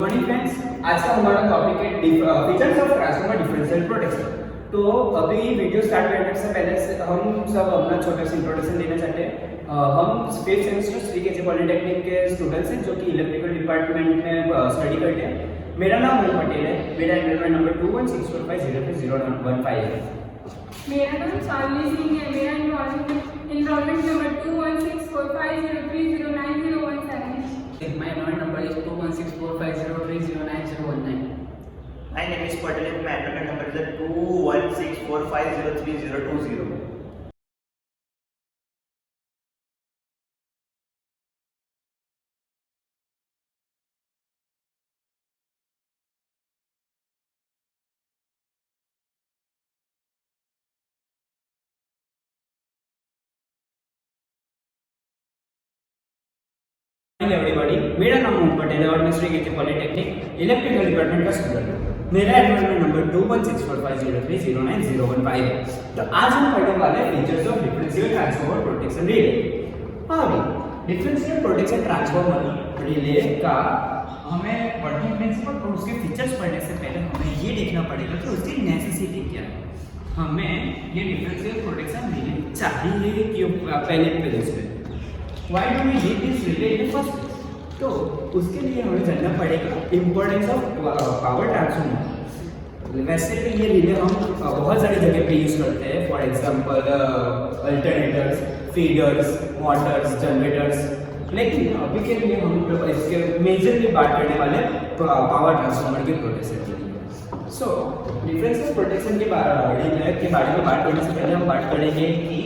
Morning friends, आज का हमारा टॉपिक है features of transformer differential protection. तो अभी वीडियो स्टार्ट करने से पहले से हम सब अपना छोटा सा इंट्रोडक्शन देना चाहते हैं। हम 5th सेमेस्टर श्री पॉलिटेक्निक के स्टूडेंट्स हैं जो कि इलेक्ट्रिकल डिपार्टमेंट में स्टडी करते हैं। मेरा नाम मोहन पटेल है। मेरा एनरोलमेंट नंबर 2164503015 है। मेरा नाम चार्ली सिंह है। मेरा एनरोलमेंट नंबर 216450309017 है। My enrollment number is 216450309019. My name is Patel and my enrollment number is 2164503020. Everybody, मेरा नाम मोहन पटेल है और मैं श्री पॉलिटेक्निक इलेक्ट्रिकल डिपार्टमेंट का स्टूडेंट हूँ। मेरा एनरोलमेंट नंबर 216450309015 है। तो आज हम पढ़ने वाले हैं features of differential transformer protection relay. अभी डिफरेंशियल प्रोटेक्शन ट्रांसफॉर्मर रिले का हमें वर्किंग प्रिंसिपल और उसके फीचर्स पढ़ने से पहले हमें ये देखना पड़ेगा कि उसकी नेसेसिटी क्या है। हमें ये डिफरेंशियल प्रोटेक्शन रिले चाहिए क्यों पहले प्लेस पे। Why do we need this relay in the first place? तो उसके लिए हमें जानना पड़ेगा इम्पोर्टेंस ऑफ पावर ट्रांसफॉर्मर। वैसे तो ये रिले हम बहुत सारी जगह पे यूज़ करते हैं, for example alternators, feeders, Motors, generators. लेकिन अभी के लिए हम इसके मेजरली बात करने वाले पावर ट्रांसफॉर्मर के प्रोटेक्शन के लिए। सो डिफरेंशियल प्रोटेक्शन के बारे में बात करने से पहले हम बात करेंगे कि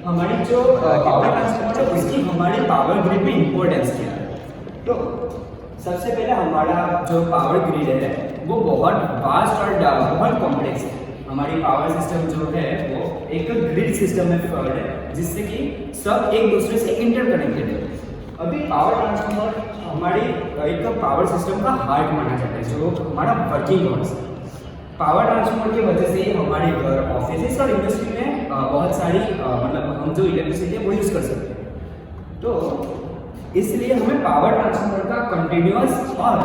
हमारी जो पावर ट्रांसफॉर्मर है उसकी हमारी पावर ग्रिड में इम्पोर्टेंस क्या है। तो सबसे पहले हमारा जो पावर ग्रिड है वो बहुत वास्ट और बहुत कॉम्प्लेक्स है। हमारी पावर सिस्टम जो है वो एक ग्रिड सिस्टम में फॉर्म है जिससे कि सब एक दूसरे से इंटरकनेक्टेड है। अभी पावर ट्रांसफॉर्मर हमारी एक पावर सिस्टम का हार्ट माना जाता है, जो हमारा वर्किंग हॉर्स है। पावर ट्रांसफॉर्मर की वजह से ही हमारे घर, ऑफिस और इंडस्ट्री में बहुत सारी मतलब हम जो इलेक्ट्रिसिटी है वो यूज़ कर सकते हैं। तो इसलिए हमें पावर ट्रांसफॉर्मर का कंटिन्यूअस और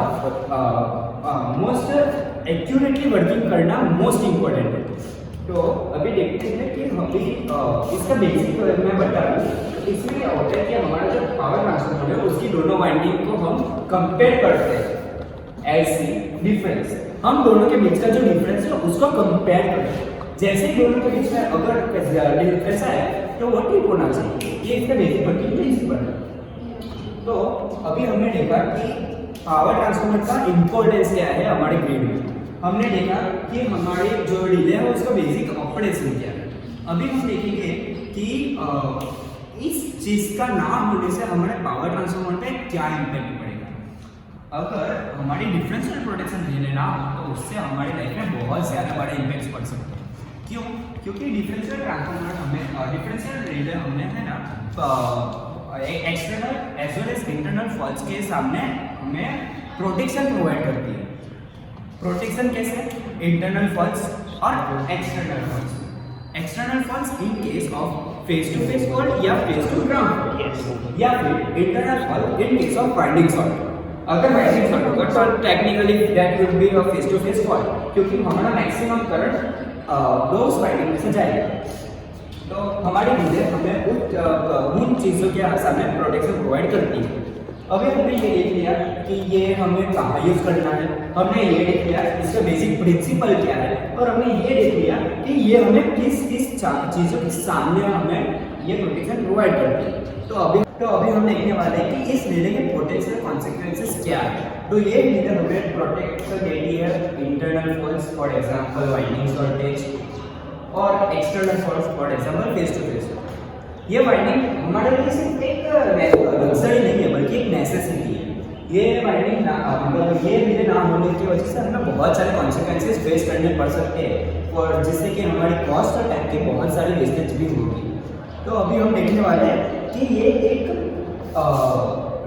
मोस्ट एक्यूरेटली वर्किंग करना मोस्ट इम्पोर्टेंट है। तो अभी देखते हैं कि अभी इसका बेसिक मैं बता दूँ। इसलिए होता है कि हमारा जो पावर ट्रांसफॉर्मर है उसकी दोनों वाइंडिंग को हम कंपेयर करते हैं एज सी डिफरेंस। हम दोनों के बीच का जो डिफरेंस है उसको कंपेयर करें। जैसे ही दोनों के बीच में अगर डिफरेंस है तो वो ठीक होना चाहिए। ये इसका बेसिक वर्किंग प्रिंसिपल है। तो अभी हमने देखा कि पावर ट्रांसफॉर्मर का इम्पोर्टेंस क्या है हमारे ग्रिड में। हमने देखा कि हमारी जो रिले है उसका बेसिक ऑपरेशन क्या है। अभी हम देखेंगे कि इस चीज़ का ना होने से हमारे पावर ट्रांसफॉर्मर पे क्या इम्पैक्ट पड़ेगा। अगर हमारी डिफरेंशियल प्रोटेक्शन रिले ना हो तो उससे हमारी लाइफ में बहुत ज़्यादा बड़े इम्पैक्ट्स पड़ सकते हैं। क्यों? क्योंकि डिफरेंशियल ट्रांसफॉर्मर डिफरेंशियल रिले हमें है ना external as well as internal faults के सामने हमें प्रोटेक्शन प्रोवाइड करती है। प्रोटेक्शन कैसे? इंटरनल फॉल्ट्स और external faults. External faults in case of phase to phase fault या फेस टू ग्राउंड, या फिर internal fault in case of winding short. अगर वाइंडिंग शॉर्ट होगा तो technically that would be a phase to phase fault, क्योंकि हमारा maximum current उस winding में से जाएगा। तो हमारी रिले हमें उन चीज़ों के सामने प्रोटेक्शन प्रोवाइड करती है। अभी हमने ये देख लिया कि ये हमें कहाँ यूज़ करना है, हमने ये देख लिया इसका बेसिक प्रिंसिपल क्या है, और हमने ये देख लिया कि ये हमें किस किस चीज़ों के सामने हमें ये प्रोटेक्शन प्रोवाइड करती है। तो अभी हम देखने वाले हैं कि इस रिले के प्रोटेक्शन कॉन्सिक्वेंसेस क्या है। तो ये रिले हमें प्रोटेक्शन देती है internal faults, for example winding shortage, और external faults, for example phase to phase. ये वाइंडिंग हमारे लिए सिर्फ एक लग्जरी नहीं है बल्कि एक नेसेसिटी है। ये वाइंडिंग ना मतलब ये रिले ना होने की वजह से हमें बहुत सारे कॉन्सिक्वेंसेस फेस करने पड़ सकते हैं, और जिससे कि हमारी कॉस्ट और टाइम की बहुत सारी वेस्टेज भी होगी। तो अभी हम देखने वाले हैं कि ये एक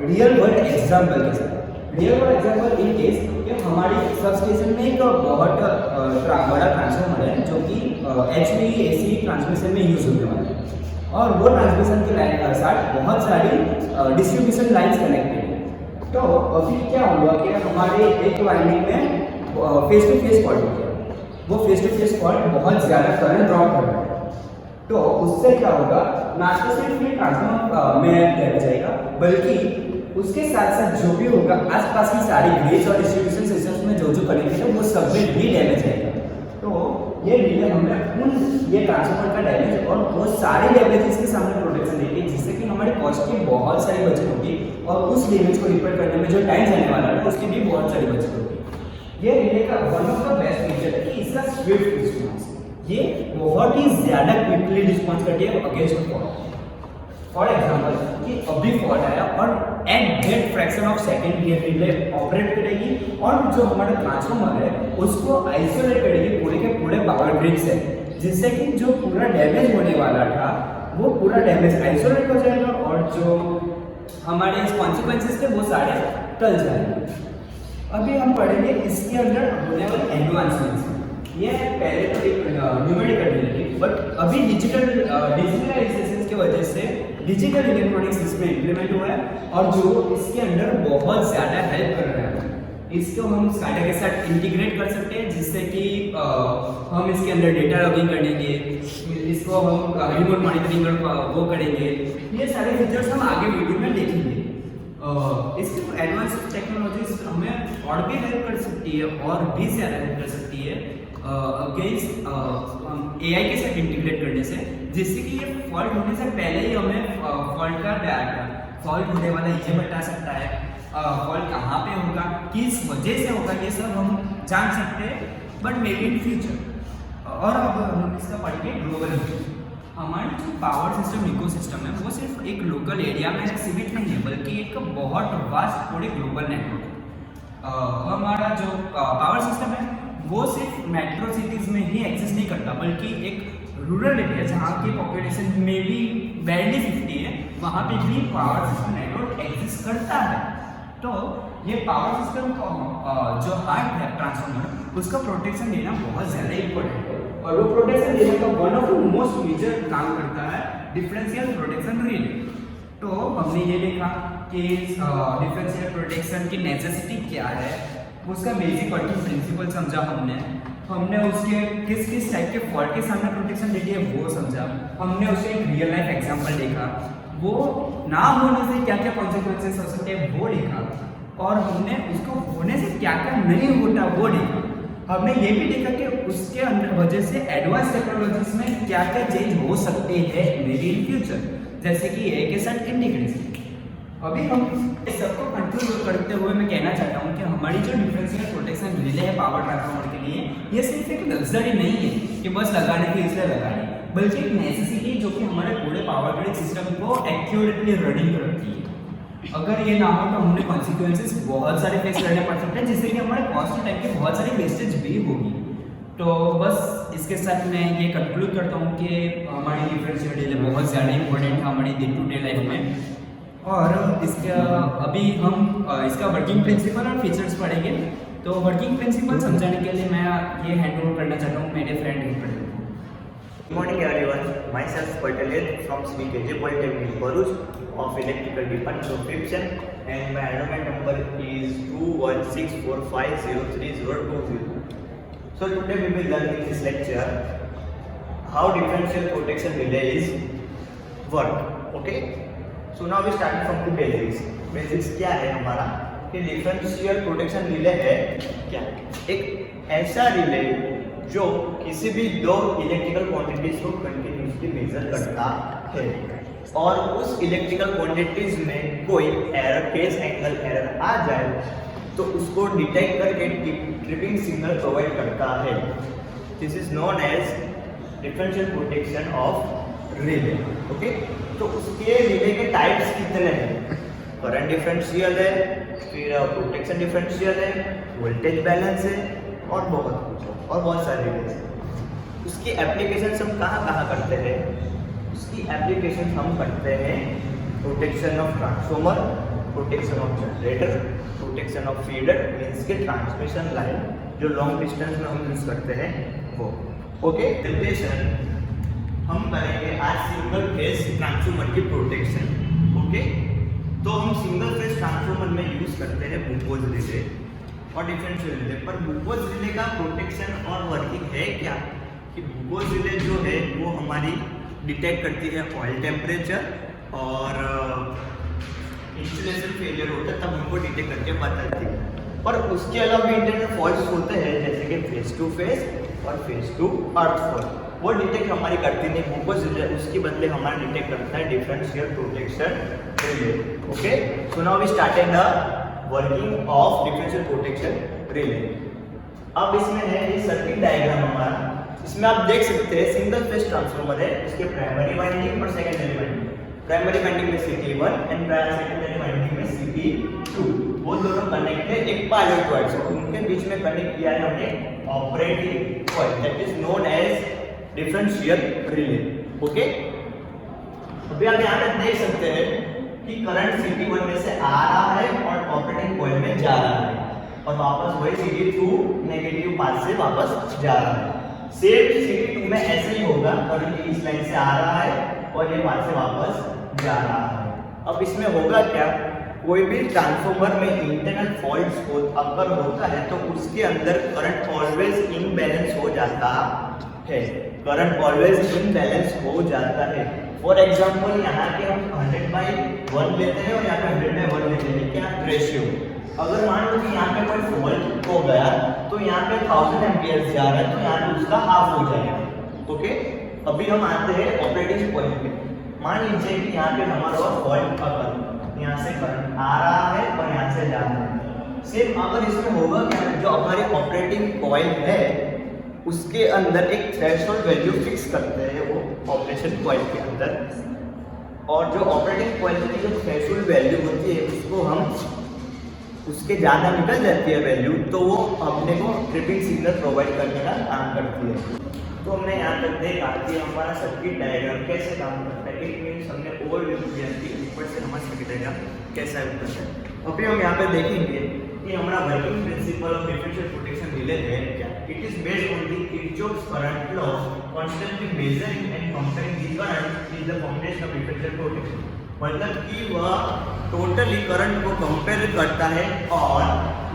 रियल वर्ल्ड एग्जाम्पल के साथ। Real world example in case कि हमारी सब स्टेशन में एक बहुत बड़ा ट्रांसफॉर्मर है जो कि HVAC ट्रांसमिशन में यूज़ होने वाला है, और वो ट्रांसमिशन के साथ बहुत सारी डिस्ट्रीब्यूशन लाइन्स कनेक्टेड है। तो अभी क्या हुआ कि हमारे एक वाइंडिंग में फेस टू फेस फॉल्ट हो गया, वो फेस टू फेस फॉल्ट बहुत ज़्यादा करंट ड्रॉ कर रहा है। तो उससे क्या होगा, ना तो सिर्फ ये ट्रांसफॉर्मर में डैमेज आएगा, बल्कि उसके साथ साथ जो भी होगा आसपास की सारी ग्रिड्स और डिस्ट्रीब्यूशन सिस्टम्स में जो कनेक्टेड है वो सब में भी डैमेज आएगा। तो ये रिले हमें उन ये ट्रांसफॉर्मर का डैमेज और वो सारे डैमेजेस के सामने प्रोटेक्शन देती है, जिससे कि हमारे कॉस्ट की बहुत सारी बचत होगी और उस डैमेज को रिपेयर करने में जो टाइम जाने वाला है उसकी भी बहुत सारी बचत होगी। ये रिले का one of the best feature है कि इसका स्विफ्ट रिस्पॉन्स, ये बहुत ही ज़्यादा क्विकली रिस्पॉन्स करती है अगेंस्ट फॉल्ट। फॉर एग्जाम्पल कि अभी फॉल्ट आया और at that fraction of second ये रिले ऑपरेट करेगी और जो हमारा ट्रांसफॉर्मर है उसको आइसोलेट करेगी पूरे के पूरे पावर ग्रिड से, जिससे कि जो पूरा डैमेज होने वाला था वो पूरा डैमेज आइसोलेट हो जाएगा और जो हमारे कॉन्सिक्वेंसेस थे वो सारे टल जाएंगे। अभी हम पढ़ेंगे इसके अंदर होने वाले एडवांसमेंट्स। ये पहले तो एक न्यूमेरिकल रिले थी, बट अभी डिजिटलाइजेशन की वजह से डिजिटल इलेक्ट्रॉनिक्स इसमें इंप्लीमेंट हुआ है और जो इसके अंदर बहुत ज़्यादा हेल्प कर रहा है। इसको हम SCADA के साथ इंटीग्रेट कर सकते हैं, जिससे कि हम इसके अंदर डेटा लॉगिंग करेंगे, इसको हम रिमोट मॉनिटरिंग वो करेंगे। ये सारे फीचर्स हम आगे वीडियो में देखेंगे। इसके एडवांस टेक्नोलॉजीज हमें और भी हेल्प कर सकती है और भी ज़्यादा हेल्प कर सकती है अगेंस्ट AI के साथ इंटीग्रेट करने से, जिससे कि ये फॉल्ट होने से पहले ही हमें फॉल्ट होने वाला ये बता सकता है, फॉल्ट कहाँ पे होगा, किस वजह से होगा, ये सब हम जान सकते हैं, but may be in future. और अब हम इसका पढ़ेंगे ग्लोबल। हमारा जो पावर सिस्टम इकोसिस्टम है वो सिर्फ एक लोकल एरिया में सीमित नहीं है, बल्कि एक बहुत वास्ट पूरे ग्लोबल नेटवर्क है। हमारा जो पावर सिस्टम है वो सिर्फ मेट्रो सिटीज़ में ही एक्सेस नहीं करता, बल्कि एक रूरल एरिया जहाँ की पॉपुलेशन में भी बैरली 50 है, वहाँ पे भी पावर सिस्टम नेटवर्क एग्जिस्ट करता है। तो ये पावर सिस्टम का जो हार्ट है ट्रांसफॉर्मर, उसका प्रोटेक्शन देना बहुत ज़्यादा इंपॉर्टेंट है और वो प्रोटेक्शन देने का one of the most major काम करता है डिफरेंशियल प्रोटेक्शन रिले। तो हमने ये देखा कि डिफरेंशियल प्रोटेक्शन की नेसेसिटी क्या है, उसका बेसिक वर्किंग प्रिंसिपल समझा हमने उसके किस किस टाइप के फॉल्ट के सामने प्रोटेक्शन देती है वो समझा, हमने उसके एक रियल लाइफ एग्जांपल देखा, वो ना होने से क्या क्या कॉन्सिक्वेंसेस हो सकते हैं वो देखा, और हमने उसको होने से क्या क्या नहीं होता वो देखा। हमने ये भी देखा कि उसके अंदर वजह से एडवांस टेक्नोलॉजीज में क्या क्या चेंज हो सकते हैं मेबी इन फ्यूचर, जैसे कि AI के साथ इंटीग्रेशन। अभी हम इस सबको कंट्रोल करते हुए मैं कहना चाहता हूँ कि हमारी जो डिफरेंशियल प्रोटेक्शन रिले है पावर ट्रांसफार्मर के लिए, ये सिर्फ एक लग्जरी नहीं है कि बस लगाने के इसलिए लगाने, बल्कि एक नेसेसिटी जो कि हमारे पूरे पावर ग्रिड सिस्टम को एक्यूरेटली रनिंग करती है। अगर ये ना हो तो हमने कॉन्सिक्वेंसेस बहुत सारे फेस करने पड़ सकते हैं, जिससे कि हमारे कॉस्ट टाइम की बहुत सारी वेस्टेज भी होगी। तो बस इसके साथ मैं ये कंक्लूड करता हूँ कि हमारी डिफरेंशियल रिले बहुत ज़्यादा इंपॉर्टेंट है हमारी डे टू डे लाइफ में। और इसका अभी हम इसका वर्किंग प्रिंसिपल और फीचर्स पढ़ेंगे। तो वर्किंग प्रिंसिपल समझाने के लिए मैं ये हैंड ओवर करना चाहता हूँ मेरे फ्रेंड को। Good morning everyone, myself Patel from CKJ Polytechnic Bharuch of Electrical Department Subscription, and my enrollment number is 2164503020. So today we will learn in this lecture how differential protection relays work. Okay? So now we start from the basics. Basics क्या है हमारा कि differential protection relay है क्या? एक ऐसा relay जो किसी भी दो इलेक्ट्रिकल क्वांटिटीज को कंटिन्यूसली मेजर करता है और उस इलेक्ट्रिकल क्वांटिटीज में कोई एरर, फेज एंगल एरर आ जाए तो उसको डिटेक्ट करके ट्रिपिंग सिग्नल प्रोवाइड करता है। This is known as differential protection of relay. Okay, तो उसके रिले के टाइप्स कितने हैं? करंट डिफरेंशियल है, फिर प्रोटेक्शन डिफरेंशियल है, वोल्टेज बैलेंस है और बहुत सारे रिले हैं। उसकी एप्लीकेशन हम कहाँ करते हैं? उसकी एप्लीकेशन हम करते हैं protection of transformer, protection of generator, protection of feeder, means के ट्रांसमिशन लाइन जो लॉन्ग डिस्टेंस में हम यूज करते हैं वो। ओके, जनरेशन हम करेंगे आज सिंगल फेज ट्रांसफॉर्मर की प्रोटेक्शन। ओके, तो हम सिंगल फेज ट्रांसफॉर्मर में यूज करते हैं बुकोज रिले और डिफरेंशियल रिले। पर बुकोज रिले का प्रोटेक्शन और वर्किंग है क्या कि बुकोज रिले जो है वो हमारी डिटेक्ट करती है ऑयल टेम्परेचर और इंस्टॉलेशन फेलियर होता है तब हमको डिटेक्ट करके बताती है। और उसके अलावा भी इंटरनल फॉल्ट्स होते हैं जैसे कि फेस टू फेस और फेस टू अर्थ फॉल्ट, वो डिटेक्ट हमारी करती नहीं बुकोज रिले, उसके बदले हमारा डिटेक्ट करता है differential protection relay. Okay, so now we started the working of differential protection relay. अब इसमें है ये सर्किट डायग्राम हमारा, इसमें आप देख सकते हैं सिंगल फेज ट्रांसफार्मर है, इसके प्राइमरी वाइंडिंग और सेकेंडरी वाइंडिंग, प्राइमरी वाइंडिंग में CT1 एंड सेकेंडरी वाइंडिंग में CT2, वो दोनों कनेक्ट है एक पायलट वायर से, उनके बीच में कनेक्ट किया है हमने operating coil that is known as differential relay. Okay, अभी आप यहाँ पे देख सकते हैं कि करंट CT1 में से आ रहा है और ऑपरेटिंग कॉइल में जा रहा है और वापस वही CT2 नेगेटिव पाथ से वापस जा रहा है। सेम CT2 में ऐसे ही होगा, करंट इस लाइन से आ रहा है और ये पाथ से वापस जा रहा है। अब इसमें होगा क्या, कोई भी ट्रांसफार्मर में इंटरनल फॉल्ट अगर होता है तो उसके अंदर करंट ऑलवेज इनबैलेंस हो जाता है, करंट ऑलवेज इनबैलेंस हो जाता है। फॉर एग्जांपल यहाँ पे हम 100/1 लेते हैं और यहाँ पे 100/1 लेते हैं, क्या रेशियो। अगर मान लो कि यहाँ पे कोई फॉल्ट हो गया तो यहाँ पे 1000 एम्पियर जा रहा है तो यहाँ पे उसका हाफ हो जाएगा। ओके, अभी हम आते हैं ऑपरेटिंग पॉइंट पे। मान लीजिए कि यहाँ पे हमारा फॉल्ट अगर यहाँ से करंट आ रहा है और यहाँ से जा रहा है, सिर्फ अगर इसमें होगा क्या, जो हमारी ऑपरेटिंग कॉइल है उसके अंदर एक थ्रेशोल्ड वैल्यू फिक्स करते हैं वो ऑपरेशन कॉइल के अंदर, और जो ऑपरेटिंग कॉइल की जो थ्रेशोल्ड वैल्यू होती है उसको हम उसके ज़्यादा निकल जाती है वैल्यू तो वो अपने को ट्रिपिंग सिग्नल प्रोवाइड करने का काम करती है। तो हमने यहाँ तक देखा कि हमारा सर्किट डायग्राम कैसे काम करता है, इट मीन्स हमने ओवरव्यू किया कि ऊपर से हमारा सर्किट डायग्राम कैसा होता है। अभी हम यहाँ पे देखेंगे कि हमारा working principle of differential protection relay है क्या। It is based on the Kirchhoff's current law, constantly measuring and comparing the current is the foundation of differential protection. मतलब कि वह टोटली करंट को कंपेयर करता है और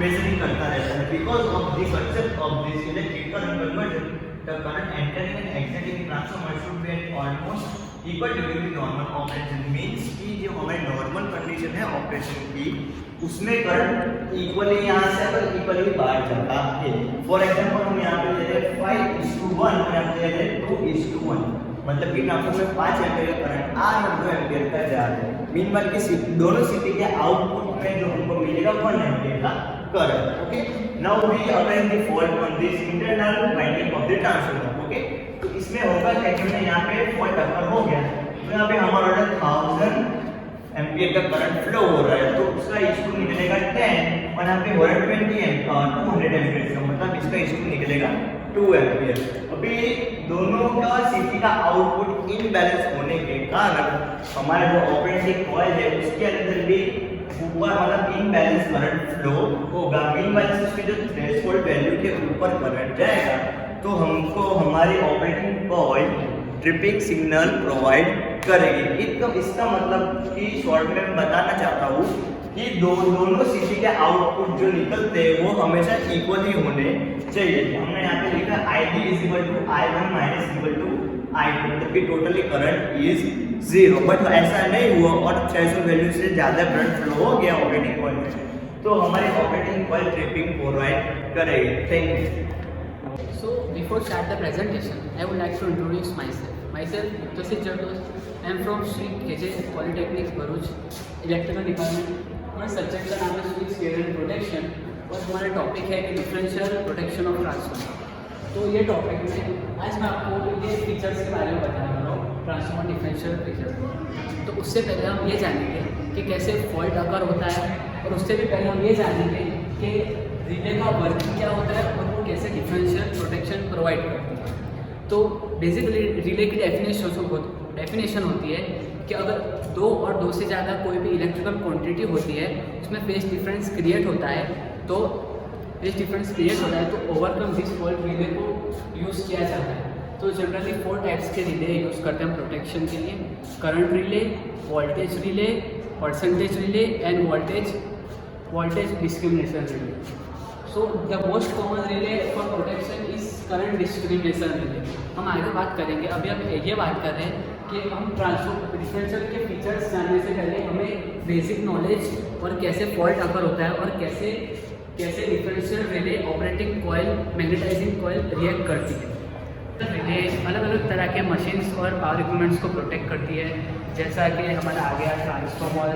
मेजरिंग करता रहता है। Because of the concept of this electrical conversion, the current entering and exiting transformer should be eight almost equal during the normal operation. Means कि जो हमारी नॉर्मल कंडीशन है ऑपरेशन की उसमें करंट इक्वली यहाँ से अगर इक्वली बाहर जाता है। फॉर एग्जांपल हम यहाँ पे ले रहे हैं 5:1 और यहाँ पे ले रहे हैं 2:1, मतलब कि ट्रांसफार्मर में 5 एम्पीयर का करंट आ रहा है 2 एम्पीयर का जा रहा है। मीनवाइल कि दोनों CT के आउटपुट में जो हमको मिलेगा 1 एम्पीयर का current. Okay, now we apply the fault on this internal winding of the transformer. Okay, तो इसमें होगा क्या कि हमने यहाँ पे फॉल्ट अगर हो गया तो यहाँ पे हमारा 1000 एम्पीयर का करंट फ्लो हो रहा है तो उसका H2 निकलेगा 10 और यहाँ पे 120 एम्पीयर 200 एम्पीयर का मतलब इसका H2 निकलेगा 2 एम्पीयर। अभी दोनों का CT का आउटपुट इनबैलेंस होने के कारण हमारा जो ऑपरेटिंग कॉइल है उसके अंदर भी ऊपर मतलब इनबैलेंस करंट फ्लो होगा। मीनवाइल उसकी जो थ्रेशोल्ड वैल्यू के ऊपर करंट जाएगा तो हमको हमारी operating coil tripping signal provide करेगी। इसका मतलब कि शॉर्ट में मैं बताना चाहता हूँ कि दोनों CT के आउटपुट जो निकलते हैं वो हमेशा इक्वली होने चाहिए। हमने यहाँ पे लिखा ID = I1 - I2, मतलब कि टोटली करंट इज 0, बट ऐसा नहीं हुआ और थ्रेशोल्ड वैल्यू से ज़्यादा करंट फ्लो हो गया ऑपरेटिंग कॉइल में तो हमारी ऑपरेटिंग कॉइल ट्रिपिंग प्रोवाइड करेगी। Thank you. So before start the presentation, I would like to introduce myself. Myself, Tushit Jardos. I am from Sri KJ Polytechnic, Bharuch, Electrical Department. हमारे subject का नाम है switch gear and protection और हमारा topic है कि differential protection of transformer. तो ये टॉपिक में आज मैं आपको ये फीचर्स के बारे में बताने वाला हूँ, ट्रांसफार्मर डिफरेंशियल फीचर। तो उससे पहले हम ये जानेंगे कि कैसे फॉल्ट अकर होता है और उससे भी पहले हम ये जानेंगे कि रिले का वर्किंग क्या होता है और वो कैसे डिफरेंशियल प्रोटेक्शन प्रोवाइड करती है। तो बेसिकली रिले की डेफिनेशन होती है कि अगर 2 और 2 से ज़्यादा कोई भी इलेक्ट्रिकल क्वांटिटी होती है उसमें फेज डिफरेंस क्रिएट होता है तो ओवरकम दिस फॉल्ट रिले को यूज़ किया जाता है। तो जनरली 4 टाइप्स के रिले यूज़ करते हैं प्रोटेक्शन के लिए: current relay, voltage relay, percentage relay and voltage discrimination relay. So the most common relay for protection is current discrimination relay. हम आगे बात करेंगे, अभी हम ये बात कर रहे हैं कि हम डिफरेंशियल के फीचर्स जानने से पहले हमें बेसिक नॉलेज और कैसे फॉल्ट अकर होता है और कैसे differential relay operating coil magnetising coil react करती है। रिले अलग अलग तरह के मशीन्स और पावर इक्विपमेंट्स को प्रोटेक्ट करती है, जैसा कि हमारा आ गया ट्रांसफार्मर,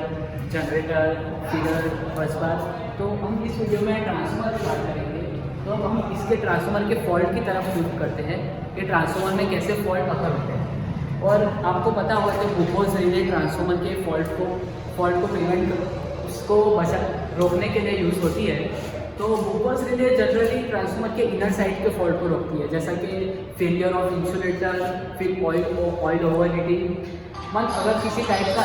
जनरेटर, फीडर, बस बार। तो हम इस वीडियो में ट्रांसफार्मर की बात करेंगे। तो अब हम इसके ट्रांसफार्मर के फॉल्ट की तरफ मूव करते हैं कि ट्रांसफार्मर में कैसे फॉल्ट अकर होते हैं। और आपको पता होगा कि ग्लूकोज रिले ट्रांसफार्मर के फॉल्ट को प्रिवेंट उसको रोकने के लिए यूज़ होती है। तो ग्लूकोज रिले जनरली ट्रांसफार्मर के इनर साइड के फॉल्ट को रोकती है, जैसा कि फेलियर ऑफ इंसुलेटर, फिर ऑयल ओवर हीटिंग। अगर किसी टाइप का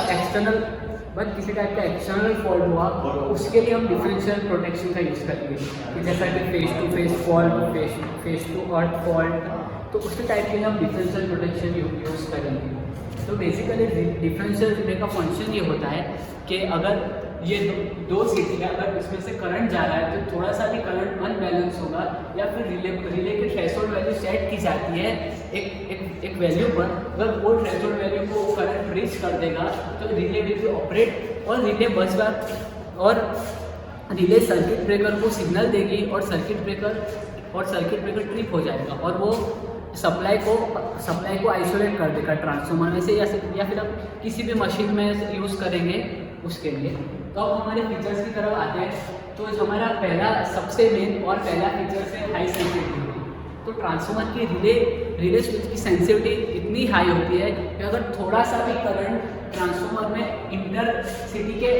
एक्सटर्नल फॉल्ट हुआ तो उसके लिए हम डिफरेंशियल प्रोटेक्शन का यूज़ करेंगे, कि जैसा कि phase to phase fault, phase to earth fault, तो उसके टाइप के लिए हम डिफरेंशियल प्रोटेक्शन यूज़ करेंगे। तो बेसिकली डिफरेंशियल रिले का फंक्शन ये होता है कि अगर ये दो सीटी है, अगर इसमें से करंट जा रहा है तो थोड़ा सा भी करंट अनबैलेंस होगा, या फिर रिले की थ्रेशोल्ड वैल्यू सेट की जाती है एक वैल्यू पर। अगर वो थ्रेशोल्ड वैल्यू को करंट रीच कर देगा तो रिले विल बी ऑपरेट और रिले बस बार और रिले सर्किट ब्रेकर को सिग्नल देगी और सर्किट ब्रेकर ट्रिप हो जाएगा और वो सप्लाई को आइसोलेट कर देगा ट्रांसफार्मर में से, या फिर हम किसी भी मशीन में यूज़ करेंगे उसके लिए। तो अब हमारे फीचर्स की तरफ आते हैं। तो जो हमारा सबसे मेन और पहला फीचर्स है हाई सेंसिटिविटी। तो ट्रांसफार्मर की रिले स्विच की सेंसिटिविटी इतनी हाई होती है कि अगर थोड़ा सा भी करंट ट्रांसफार्मर में इंटरसिटी के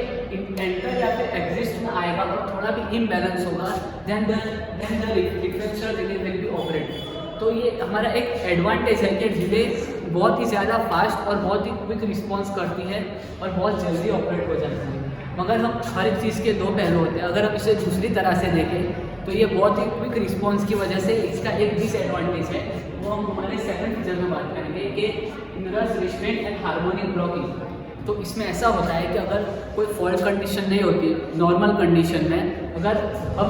एंटर या फिर एग्जिस्ट में आएगा और थोड़ा भी इम्बैलेंस होगा, then the differential relay will be operate. तो ये हमारा एक एडवांटेज है कि रिले बहुत ही ज़्यादा फास्ट और बहुत ही क्विक रिस्पॉन्स करती है और बहुत जल्दी ऑपरेट हो जाती है। मगर हम हर एक चीज़ के दो पहलू होते हैं। अगर हम इसे दूसरी तरह से देखें तो ये बहुत ही क्विक रिस्पॉन्स की वजह से इसका एक डिसएडवांटेज है, वो हम हमारे सेकंड फीचर में बात करेंगे कि inverse restraint and harmonic blocking. तो इसमें ऐसा होता है कि अगर कोई फॉल्ट कंडीशन नहीं होती, नॉर्मल कंडीशन में अगर हम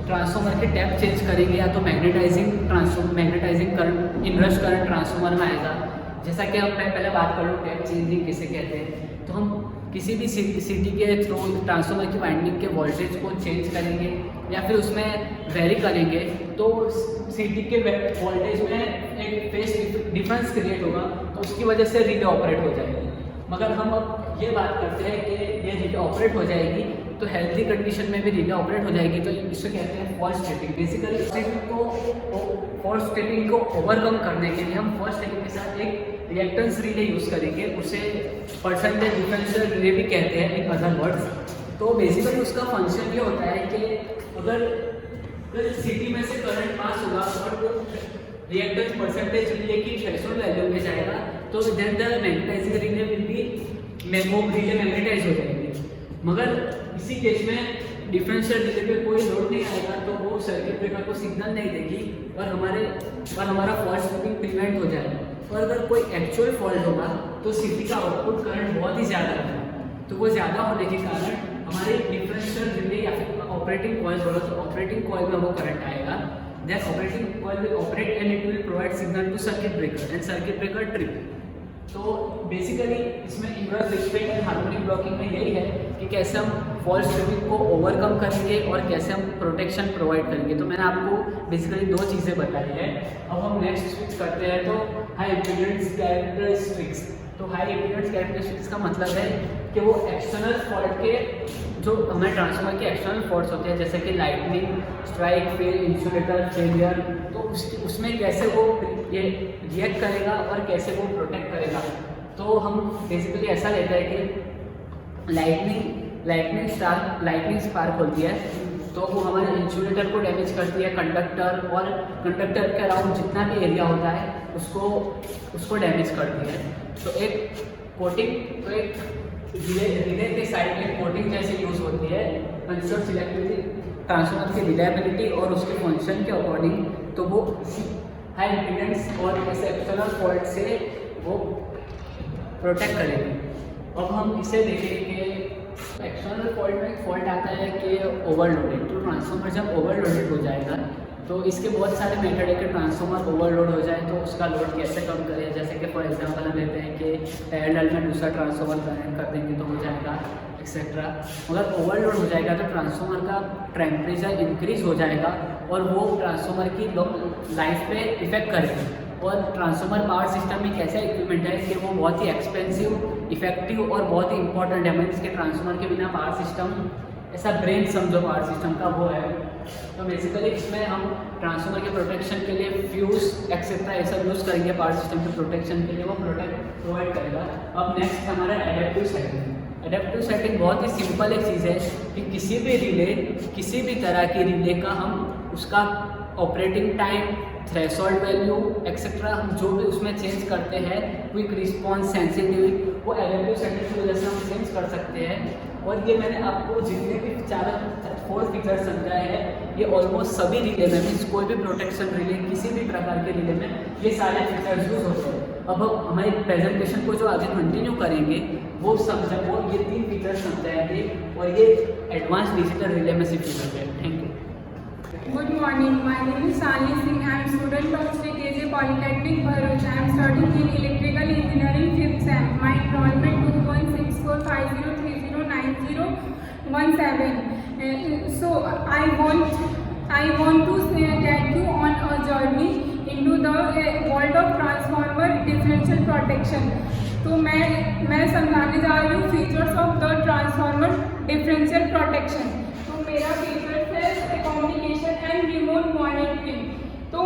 ट्रांसफार्मर के टैप चेंज करेंगे या तो magnetising current inrush current transformer में आएगा। जैसा कि मैं पहले बात कर लूँ टैप चेंजिंग किसे कहते हैं। तो हम किसी भी सीटी के थ्रू ट्रांसफार्मर की वाइंडिंग के वोल्टेज को चेंज करेंगे या फिर उसमें वेरी करेंगे तो सीटी के वोल्टेज में एक फेस डिफरेंस क्रिएट होगा, तो उसकी वजह से रिले ऑपरेट हो जाएगी। मगर हम अब ये बात करते हैं कि ये रिले ऑपरेट हो जाएगी तो हेल्थी कंडीशन में भी रिले ऑपरेट हो जाएगी, तो इसे कहते हैं false stating. Basically false stating को ओवरकम करने के लिए हम फॉल्स स्टेटिंग के साथ एक रिएक्टेंस रिले यूज़ करेंगे, उसे परसेंटेज डिफरेंशियल रिले भी कहते हैं इन अदर वर्ड्स। तो बेसिकली उसका फंक्शन ये होता है कि अगर सिटी में से करंट पास होगा और वो रिएक्टेंस परसेंटेज रिले की थ्रेशोल्ड वैल्यू में जाएगा तो then the magnetising relay will be relay magnetise हो जाएगी। मगर इसी केस में डिफरेंशियल रिले पे कोई लोड नहीं आएगा तो वो सर्किट ब्रेकर को सिग्नल नहीं देगी और हमारा फॉल्ट स्टेटिंग प्रिवेंट हो जाएगा। और अगर कोई एक्चुअल फॉल्ट होगा तो सीटी का आउटपुट करंट बहुत ही ज़्यादा है, तो वो ज़्यादा होने के कारण हमारे डिफरेंशियल रिले या फिर ऑपरेटिंग कॉइल बोलो तो ऑपरेटिंग कॉइल में वो करंट आएगा। Then operating coil will operate and it will provide signal to circuit breaker and circuit breaker trip. तो बेसिकली इसमें inverse restraint and harmonic blocking में यही है कि कैसे हम फॉल्ट स्टेटिंग को ओवरकम करेंगे और कैसे हम प्रोटेक्शन प्रोवाइड करेंगे। तो मैंने आपको बेसिकली दो चीज़ें बताई है। अब हम नेक्स्ट स्विच करते हैं तो हाई इम्पीडेंस कैरेक्टरिस्टिक्स। तो हाई इम्पीडेंस कैरेक्टरिस्टिक्स का मतलब है कि वो एक्सटर्नल फॉल्ट के जो हमारे ट्रांसफार्मर के एक्सटर्नल फॉल्ट्स होते हैं जैसे कि lightning strike, fail, insulator failure, तो उसमें कैसे वो ये रिएक्ट करेगा और कैसे वो प्रोटेक्ट करेगा। तो हम बेसिकली ऐसा लेते हैं कि लाइटनिंग स्पार्क होती है तो वो हमारे इंसुलेटर को डैमेज करती है, कंडक्टर के अराउंड जितना भी एरिया होता है उसको डैमेज करती है। तो एक रिले के साइड में कोटिंग जैसे यूज़ होती है कंसर्व सिलेक्टिविटी ट्रांसफार्मर की रिलायबिलिटी और उसके फंक्शन के अकॉर्डिंग, तो वो हाई इम्पीडेंस और ऐसे एक्सटर्नल फॉल्ट से वो प्रोटेक्ट करेगी। अब हम इसे देखें कि एक्सटर्नल फॉल्ट में एक फॉल्ट आता है कि ओवरलोडेड। तो ट्रांसफार्मर जब ओवरलोडेड हो जाएगा तो इसके बहुत सारे मेथड है कि ट्रांसफार्मर ओवरलोड हो जाए तो उसका लोड कैसे कम करें। जैसे कि फॉर एग्जांपल हम लेते हैं कि पैरेलल में दूसरा ट्रांसफार्मर कनेक्ट कर देंगे तो हो जाएगा एक्सेट्रा। अगर ओवरलोड हो जाएगा तो ट्रांसफार्मर का टेम्परेचर इंक्रीज हो जाएगा और वो ट्रांसफार्मर की लाइफ पे इफेक्ट करेगा। और ट्रांसफार्मर पावर सिस्टम एक ऐसा इक्विपमेंट है कि वो बहुत ही एक्सपेंसिव, इफेक्टिव और बहुत ही इंपॉर्टेंट है। मीन्स के ट्रांसफार्मर के बिना पावर सिस्टम ऐसा ब्रेन समझो पावर सिस्टम का वो है। तो बेसिकली इसमें हम ट्रांसफार्मर के प्रोटेक्शन के लिए फ्यूज एक्सेट्रा ऐसा यूज़ करेंगे पावर सिस्टम के प्रोटेक्शन के लिए, वो प्रोवाइड करेगा। अब नेक्स्ट हमारा एडेप्टिव सेटिंग। एडेप्टिव सेटिंग बहुत ही सिंपल एक चीज़ है कि किसी भी रिले, किसी भी तरह की रिले का हम उसका operating time, threshold value etcetera हम जो भी उसमें चेंज करते हैं, क्विक रिस्पॉन्स, सेंसिटिविटी, वो एडेप्टिव सेटिंग की वजह से हम चेंज कर सकते हैं। और ये मैंने आपको जितने भी 4 फीचर समझाए हैं ये ऑलमोस्ट सभी रिले में, मीन्स कोई भी प्रोटेक्शन रिले, किसी भी प्रकार के रिले में ये सारे फीचर्स यूज होते हैं। अब हम हमारी प्रेजेंटेशन को जो आगे कंटिन्यू करेंगे वो ये 3 फीचर समझाएंगे और ये एडवांस डिजिटल रिले में से फीचर है। Thank you. Good morning. My name is Shani Singh. I am student of Sri KJ Polytechnic, Bharuch. I am studying in Electrical Engineering 5th sem. My enrollment 216450309017. So I want to get you on a journey into the world of transformer differential protection. तो मैं समझाने जा रही हूँ features of the transformer differential protection. तो मेरा features है communication and remote monitoring. तो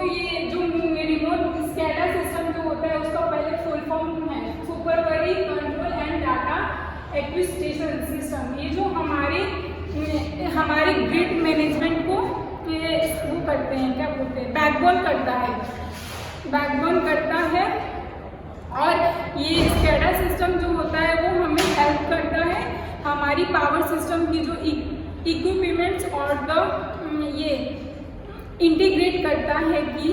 ये जो रिमोट स्कैडा सिस्टम जो होता है उसका पहले फुल फॉर्म है supervisory control and data acquisition system. ये जो हमारे ग्रिड मैनेजमेंट को वो करते हैं, क्या बोलते हैं, बैकबोन करता है। और ये स्कैडा सिस्टम जो होता है वो हमें हेल्प करता है हमारी पावर सिस्टम की जो इक्विपमेंट्स और ये इंटीग्रेट करता है कि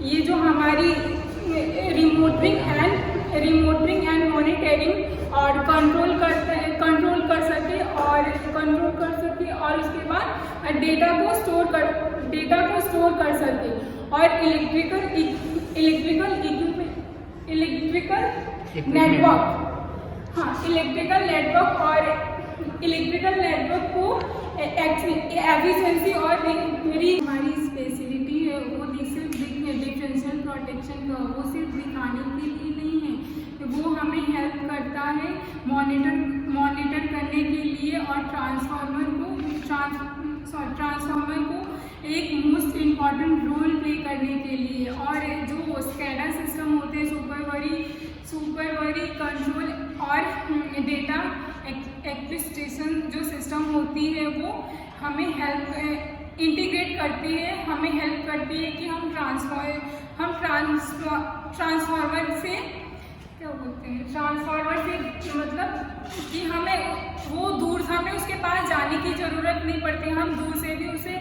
ये जो हमारी रिमोटरिंग एंड मॉनिटरिंग और कंट्रोल कर सके और उसके बाद डेटा को स्टोर कर सके। और इलेक्ट्रिकल नेटवर्क को एफिशिएंसी और हमारी स्पेशलिटी है वो सिर्फ डिफरेंशियल प्रोटेक्शन का, वो सिर्फ दिखाने के लिए नहीं है, वो हमें हेल्प करता है मॉनिटर करने के लिए और ट्रांसफार्मर को एक मोस्ट इम्पॉर्टेंट रोल प्ले करने के लिए। और जो स्कैडा सिस्टम होते हैं सुपरवाइजरी कंट्रोल और डेटा एक्विजिशन जो सिस्टम होती है वो हमें इंटीग्रेट करती है, हमें हेल्प करती है कि हम ट्रांसफार्मर से क्या बोलते हैं, ट्रांसफार्मर से मतलब कि हमें उसके पास जाने की ज़रूरत नहीं पड़ती, हम दूर से भी उसे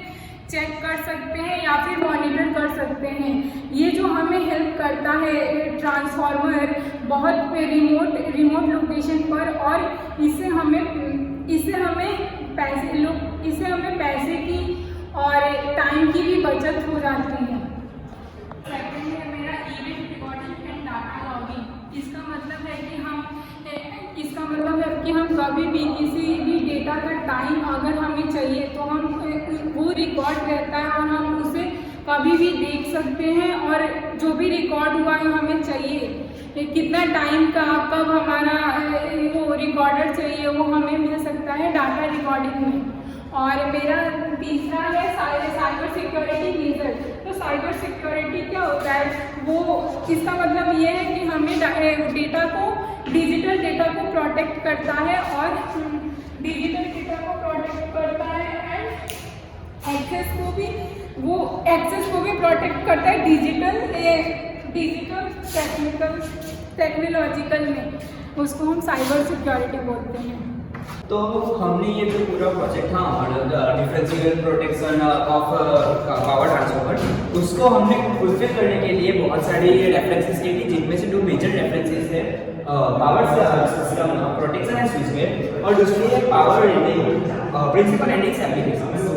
चेक कर सकते हैं या फिर मॉनिटर कर सकते हैं। ये जो हमें हेल्प करता है ट्रांसफार्मर बहुत रिमोट लोकेशन पर, और इससे हमें पैसे की और टाइम की भी बचत हो जाती है। सेकंड है मेरा event recording and data logging. इसका मतलब है कि हम कभी भी किसी भी डेटा का टाइम अगर हमें चाहिए तो हम वो रिकॉर्ड रहता है और हम उसे कभी भी देख सकते हैं, और जो भी रिकॉर्ड हुआ है हमें चाहिए कितना टाइम का, कब हमारा वो रिकॉर्डर चाहिए वो हमें मिल सकता है डाटा रिकॉर्डिंग में। और मेरा तीसरा है साइबर सिक्योरिटी मेजर। तो साइबर सिक्योरिटी क्या होता है, वो इसका मतलब ये है कि हमें डिजिटल डेटा को प्रोटेक्ट करता है और एंड एक्सेस को भी प्रोटेक्ट करता है डिजिटल टेक्नोलॉजिकल में, उसको हम साइबर सिक्योरिटी बोलते हैं। तो हमने ये जो पूरा प्रोजेक्ट था हमारा differential protection of power transformer, उसको हमने फुलफिल करने के लिए बहुत सारी रेफरेंसेस की थी, जिनमें से 2 मेजर रेफरेंसेस है power system protection and switchgear और दूसरी है power rating principle and its applications.